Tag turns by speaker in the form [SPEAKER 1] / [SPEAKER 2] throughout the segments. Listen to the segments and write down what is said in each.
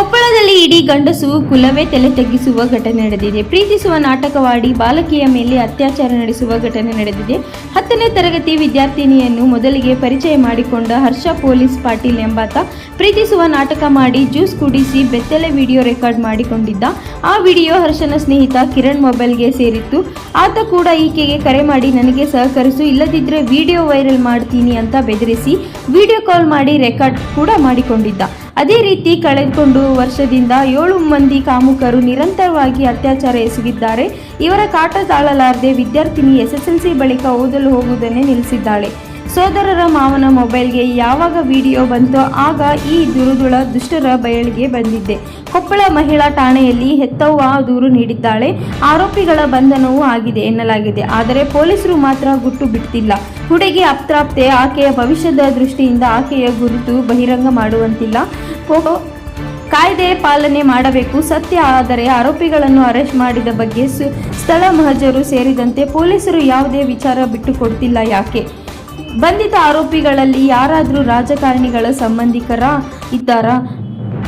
[SPEAKER 1] ಕೊಪ್ಪಳದಲ್ಲಿ ಇಡೀ ಗಂಡಸು ಕುಲವೇ ತಲೆ ತಗ್ಗಿಸುವ ಘಟನೆ ನಡೆದಿದೆ. ಪ್ರೀತಿಸುವ ನಾಟಕವಾಡಿ ಬಾಲಕಿಯ ಮೇಲೆ ಅತ್ಯಾಚಾರ ನಡೆಸುವ ಘಟನೆ ನಡೆದಿದೆ. 10ನೇ ತರಗತಿ ವಿದ್ಯಾರ್ಥಿನಿಯನ್ನು ಮೊದಲಿಗೆ ಪರಿಚಯ ಮಾಡಿಕೊಂಡ ಹರ್ಷ ಪೊಲೀಸ್ ಪಾಟೀಲ್ ಎಂಬಾತ ಪ್ರೀತಿಸುವ ನಾಟಕ ಮಾಡಿ ಜ್ಯೂಸ್ ಕುಡಿಸಿ ಬೆತ್ತಲೆ ವಿಡಿಯೋ ರೆಕಾರ್ಡ್ ಮಾಡಿಕೊಂಡಿದ್ದ. ಆ ವಿಡಿಯೋ ಹರ್ಷನ ಸ್ನೇಹಿತ ಕಿರಣ್ ಮೊಬೈಲ್ಗೆ ಸೇರಿತ್ತು. ಆತ ಕೂಡ ಈಕೆಗೆ ಕರೆ ಮಾಡಿ ನನಗೆ ಸಹಕರಿಸು, ಇಲ್ಲದಿದ್ದರೆ ವಿಡಿಯೋ ವೈರಲ್ ಮಾಡ್ತೀನಿ ಅಂತ ಬೆದರಿಸಿ ವಿಡಿಯೋ ಕಾಲ್ ಮಾಡಿ ರೆಕಾರ್ಡ್ ಕೂಡ ಮಾಡಿಕೊಂಡಿದ್ದ. ಅದೇ ರೀತಿ ಕಳೆದುಕೊಂಡು ವರ್ಷದಿಂದ 7 ಮಂದಿ ಕಾಮುಕರು ನಿರಂತರವಾಗಿ ಅತ್ಯಾಚಾರ ಎಸಗಿದ್ದಾರೆ. ಇವರ ಕಾಟ ತಾಳಲಾರದೆ ವಿದ್ಯಾರ್ಥಿನಿ SSLC ಬಳಿಕ ಓದಲು ಹೋಗುವುದನ್ನೇ ನಿಲ್ಲಿಸಿದ್ದಾಳೆ. ಸೋದರರ ಮಾವನ ಮೊಬೈಲ್ಗೆ ಯಾವಾಗ ವಿಡಿಯೋ ಬಂತೋ ಆಗ ಈ ದುಷ್ಟರ ಬಯಲಿಗೆ ಬಂದಿದ್ದೆ. ಕೊಪ್ಪಳ ಮಹಿಳಾ ಠಾಣೆಯಲ್ಲಿ ಹೆತ್ತವ್ವ ದೂರು ನೀಡಿದ್ದಾಳೆ. ಆರೋಪಿಗಳ ಬಂಧನವೂ ಆಗಿದೆ ಎನ್ನಲಾಗಿದೆ. ಆದರೆ ಪೊಲೀಸರು ಮಾತ್ರ ಗುಟ್ಟು ಬಿಡ್ತಿಲ್ಲ. ಹುಡುಗಿ ಅಪ್ರಾಪ್ತೆ, ಆಕೆಯ ಭವಿಷ್ಯದ ದೃಷ್ಟಿಯಿಂದ ಆಕೆಯ ಗುರುತು ಬಹಿರಂಗ ಮಾಡುವಂತಿಲ್ಲ. ಕಾಯ್ದೆ ಪಾಲನೆ ಮಾಡಬೇಕು. ಸತ್ಯ ಆದರೆ ಆರೋಪಿಗಳನ್ನು ಅರೆಸ್ಟ್ ಮಾಡಿದ ಬಗ್ಗೆ ಸ್ಥಳ ಮಹಜರು ಸೇರಿದಂತೆ ಪೊಲೀಸರು ಯಾವುದೇ ವಿಚಾರ ಬಿಟ್ಟುಕೊಡ್ತಿಲ್ಲ. ಯಾಕೆ? ಬಂಧಿತ ಆರೋಪಿಗಳಲ್ಲಿ ಯಾರಾದರೂ ರಾಜಕಾರಣಿಗಳ ಸಂಬಂಧಿಕರ ಇದ್ದಾರಾ?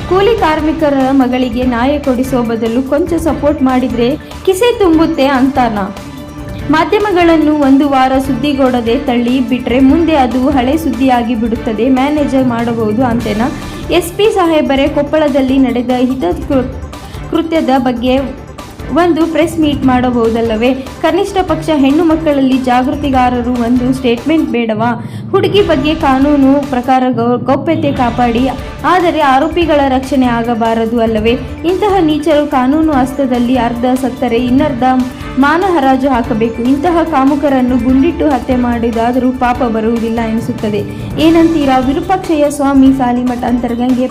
[SPEAKER 1] ಕೂಲಿ ಕಾರ್ಮಿಕರ ಮಗಳಿಗೆ ನ್ಯಾಯ ಕೊಡಿಸೋ ಬದಲು ಕೊಂಚ ಸಪೋರ್ಟ್ ಮಾಡಿದ್ರೆ ಕಿಸೆ ತುಂಬುತ್ತೆ ಅಂತಾನಾ? ಮಾಧ್ಯಮಗಳನ್ನು ಒಂದು ವಾರ ಸುದ್ದಿಗೊಡದೆ ತಳ್ಳಿ ಬಿಟ್ರೆ ಮುಂದೆ ಅದು ಹಳೆ ಸುದ್ದಿಯಾಗಿ ಬಿಡುತ್ತದೆ. ಮ್ಯಾನೇಜರ್ ಮಾಡಬಹುದು ಅಂತೇನಾ? SP ಸಾಹೇಬರೇ, ಕೊಪ್ಪಳದಲ್ಲಿ ನಡೆದ ಕೃತ್ಯದ ಬಗ್ಗೆ ಒಂದು ಪ್ರೆಸ್ ಮೀಟ್ ಮಾಡಬಹುದಲ್ಲವೇ? ಕನಿಷ್ಠ ಪಕ್ಷ ಹೆಣ್ಣು ಮಕ್ಕಳಲ್ಲಿ ಜಾಗೃತಿಗಾರರು ಒಂದು ಸ್ಟೇಟ್ಮೆಂಟ್ ಬೇಡವಾ? ಹುಡುಗಿ ಬಗ್ಗೆ ಕಾನೂನು ಪ್ರಕಾರ ಗೌಪ್ಯತೆ ಕಾಪಾಡಿ, ಆದರೆ ಆರೋಪಿಗಳ ರಕ್ಷಣೆ ಆಗಬಾರದು ಅಲ್ಲವೇ? ಇಂತಹ ನೀಚರು ಕಾನೂನು ಹಸ್ತದಲ್ಲಿ ಅರ್ಧ ಸತ್ತರೆ ಇನ್ನರ್ಧ ಮಾನ ಹರಾಜು ಹಾಕಬೇಕು. ಇಂತಹ ಕಾಮುಕರನ್ನು ಗುಂಡಿಟ್ಟು ಹತ್ಯೆ ಮಾಡಿದಾದರೂ ಪಾಪ ಬರುವುದಿಲ್ಲ ಎನಿಸುತ್ತದೆ. ಏನಂತೀರಾ? ವಿರೂಪಾಕ್ಷಯ್ಯ ಸ್ವಾಮಿ ಸಾಲಿಮಠ ಅಂತರ್ಗಂಗೆ